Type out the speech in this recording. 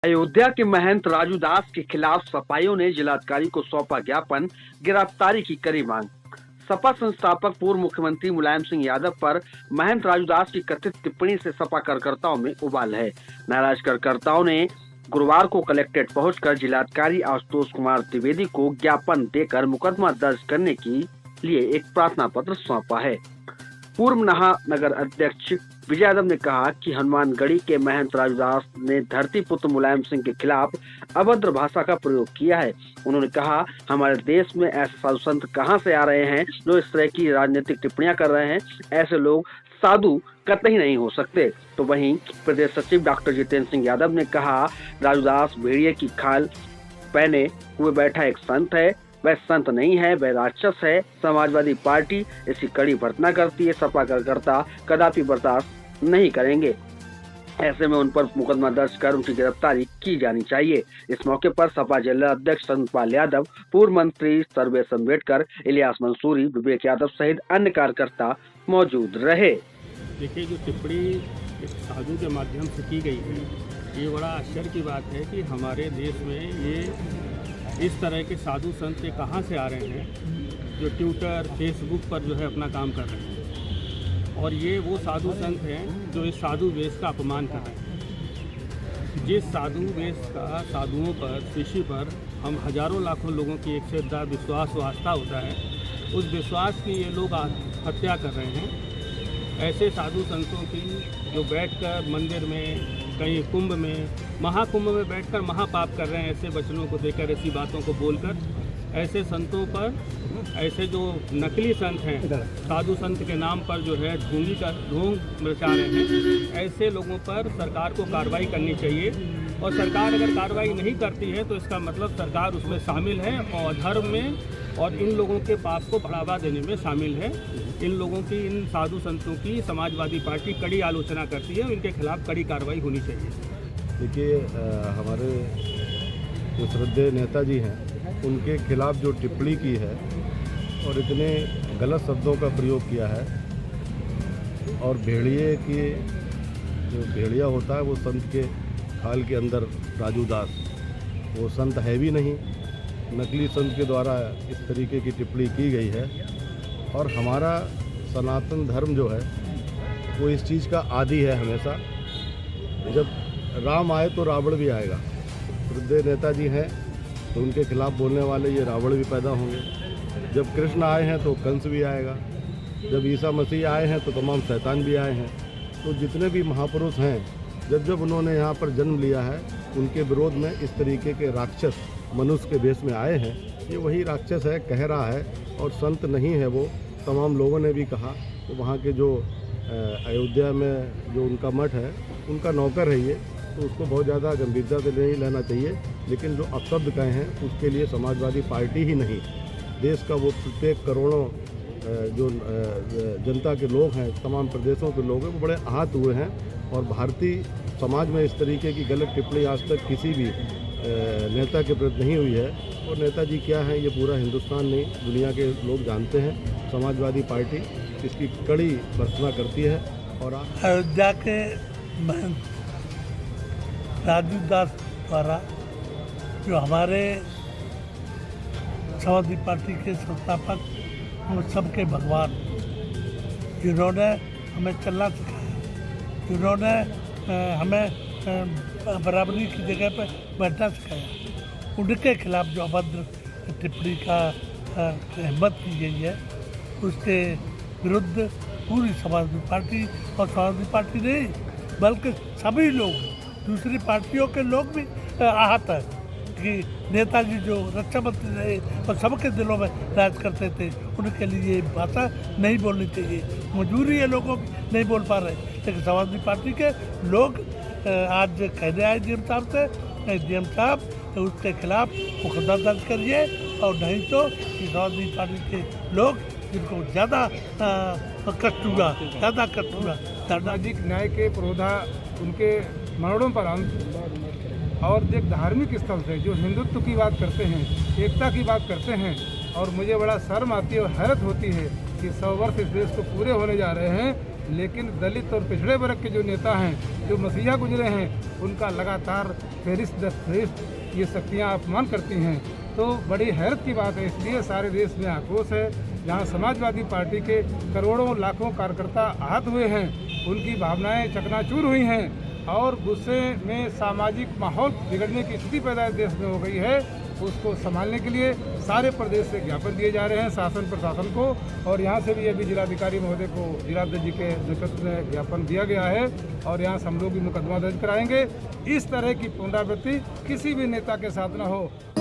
अयोध्या के महंत राजू दास के खिलाफ सपाइयों ने जिलाधिकारी को सौंपा ज्ञापन, गिरफ्तारी की करी मांग। सपा संस्थापक पूर्व मुख्यमंत्री मुलायम सिंह यादव पर महंत राजू दास की कथित टिप्पणी से सपा कार्यकर्ताओं में उबाल है। नाराज कार्यकर्ताओं ने गुरुवार को कलेक्ट्रेट पहुंचकर जिलाधिकारी आशुतोष कुमार द्विवेदी को ज्ञापन देकर मुकदमा दर्ज करने के लिए एक प्रार्थना पत्र सौंपा है। पूर्व महानगर अध्यक्ष विजय यादव ने कहा कि हनुमानगढ़ी के महंत राजू दास ने धरती पुत्र मुलायम सिंह के खिलाफ अभद्र भाषा का प्रयोग किया है। उन्होंने कहा, हमारे देश में ऐसे साधु संत कहां से आ रहे हैं जो इस तरह की राजनीतिक टिप्पणियां कर रहे हैं। ऐसे लोग साधु कतई नहीं हो सकते। तो वहीं प्रदेश सचिव डॉक्टर जितेंद्र सिंह यादव ने कहा, राजू दास भेड़िए की खाल पहने हुए बैठा एक संत है। वह संत नहीं है, वह राक्षस है। समाजवादी पार्टी इसकी कड़ी भर्त्सना करती है। सपा कार्यकर्ता कदापि बर्दाश्त नहीं करेंगे। ऐसे में उन पर मुकदमा दर्ज कर उनकी गिरफ्तारी की जानी चाहिए। इस मौके पर सपा जिला अध्यक्ष संतपाल यादव, पूर्व मंत्री सर्वेश अम्बेडकर, इलियास मंसूरी, विवेक यादव सहित अन्य कार्यकर्ता मौजूद रहे। देखिए, जो टिप्पणी एक साधु के माध्यम से की गई है, ये बड़ा आश्चर्य की बात है कि हमारे देश में ये इस तरह के साधु संत कहाँ से आ रहे हैं जो ट्विटर फेसबुक पर जो है अपना काम कर रहे हैं। और ये वो साधु संत हैं जो इस साधु वेश का अपमान कर रहे हैं। जिस साधु वेश का साधुओं पर, शिष्य पर हम हजारों लाखों लोगों की एक से ज़्यादा विश्वास व आस्था होता है, उस विश्वास की ये लोग हत्या कर रहे हैं। ऐसे साधु संतों की जो बैठकर मंदिर में, कहीं कुंभ में, महाकुंभ में बैठकर महापाप कर रहे हैं, ऐसे वचनों को देकर, ऐसी बातों को बोलकर, ऐसे संतों पर, ऐसे जो नकली संत हैं, साधु संत के नाम पर जो है ढोंग मचा रहे हैं, ऐसे लोगों पर सरकार को कार्रवाई करनी चाहिए। और सरकार अगर कार्रवाई नहीं करती है तो इसका मतलब सरकार उसमें शामिल है और धर्म में और इन लोगों के पाप को बढ़ावा देने में शामिल है। इन लोगों की, इन साधु संतों की समाजवादी पार्टी कड़ी आलोचना करती है और इनके खिलाफ कड़ी कार्रवाई होनी चाहिए। देखिए, हमारे जो श्रद्धेय नेताजी हैं, उनके खिलाफ जो टिप्पणी की है और इतने गलत शब्दों का प्रयोग किया है, और भेड़िए की जो भेड़िया होता है वो संत के खाल के अंदर राजू दास, वो संत है भी नहीं, नकली संत के द्वारा इस तरीके की टिप्पणी की गई है। और हमारा सनातन धर्म जो है वो इस चीज़ का आदी है। हमेशा जब राम आए तो रावण भी आएगा। श्रद्धेय नेताजी हैं तो उनके खिलाफ बोलने वाले ये रावण भी पैदा होंगे। जब कृष्ण आए हैं तो कंस भी आएगा। जब ईसा मसीह आए हैं तो तमाम शैतान भी आए हैं। तो जितने भी महापुरुष हैं, जब उन्होंने यहाँ पर जन्म लिया है, उनके विरोध में इस तरीके के राक्षस मनुष्य के भेष में आए हैं। ये वही राक्षस है, कह रहा है, और संत नहीं है वो। तमाम लोगों ने भी कहा कि वहाँ के जो अयोध्या में जो उनका मठ है, उनका नौकर है ये, तो उसको बहुत ज़्यादा गंभीरता से नहीं लेना चाहिए। लेकिन जो अपशब्द कहे हैं उसके लिए समाजवादी पार्टी ही नहीं, देश का वो प्रत्येक करोड़ों जो जनता के लोग हैं, तमाम प्रदेशों के लोग हैं, वो बड़े आहत हुए हैं। और भारतीय समाज में इस तरीके की गलत टिप्पणी आज तक किसी भी नेता के प्रति नहीं हुई है। और नेताजी क्या है ये पूरा हिंदुस्तान नहीं, दुनिया के लोग जानते हैं। समाजवादी पार्टी इसकी कड़ी भर्त्सना करती है। और अयोध्या के महंत राजू दास द्वारा, जो हमारे समाजवादी पार्टी के संस्थापक और सबके भगवान, जिन्होंने हमें चलना सिखाया, जिन्होंने हमें बराबरी की जगह पर बैठना सिखाया, उनके खिलाफ जो अभद्र टिप्पणी का हिम्मत की गई है, उसके विरुद्ध पूरी समाजवादी पार्टी, और समाजवादी पार्टी नहीं बल्कि सभी लोग, दूसरी पार्टियों के लोग भी आहत हैं कि नेताजी जो रक्षा मंत्री रहे और सबके दिलों में राज करते थे, उनके लिए ये भाषा नहीं बोलनी चाहिए। मजबूरी है, लोगों नहीं बोल पा रहे। लेकिन समाजवादी पार्टी के लोग आज कहने आए डीएम साहब से, डीएम साहब तो उसके खिलाफ मुकदमा दर्ज करिए, और नहीं तो समाजवादी पार्टी के लोग जिनको ज़्यादा कष्ट हुआ, सामाजिक न्याय के पुरोधा उनके मरणों पर अंत, और एक धार्मिक स्थल से जो हिंदुत्व की बात करते हैं, एकता की बात करते हैं, और मुझे बड़ा शर्म आती है और हैरत होती है कि 100 वर्ष इस देश को पूरे होने जा रहे हैं, लेकिन दलित और पिछड़े वर्ग के जो नेता हैं, जो मसीहा गुजरे हैं, उनका लगातार फेरिस्त दर फेरिस्त ये शक्तियाँ अपमान करती हैं, तो बड़ी हैरत की बात है। इसलिए सारे देश में आक्रोश है। जहाँ समाजवादी पार्टी के करोड़ों लाखों कार्यकर्ता आहत हुए हैं, उनकी भावनाएं चकनाचूर हुई हैं और गुस्से में सामाजिक माहौल बिगड़ने की स्थिति पैदा देश में हो गई है, उसको संभालने के लिए सारे प्रदेश से ज्ञापन दिए जा रहे हैं शासन प्रशासन को। और यहाँ से भी अभी जिलाधिकारी महोदय को जिलाध्यक्ष जी के नेतृत्व में ज्ञापन दिया गया है और यहाँ से हम लोग भी मुकदमा दर्ज कराएंगे। इस तरह की पुनरावृत्ति किसी भी नेता के साथ न हो।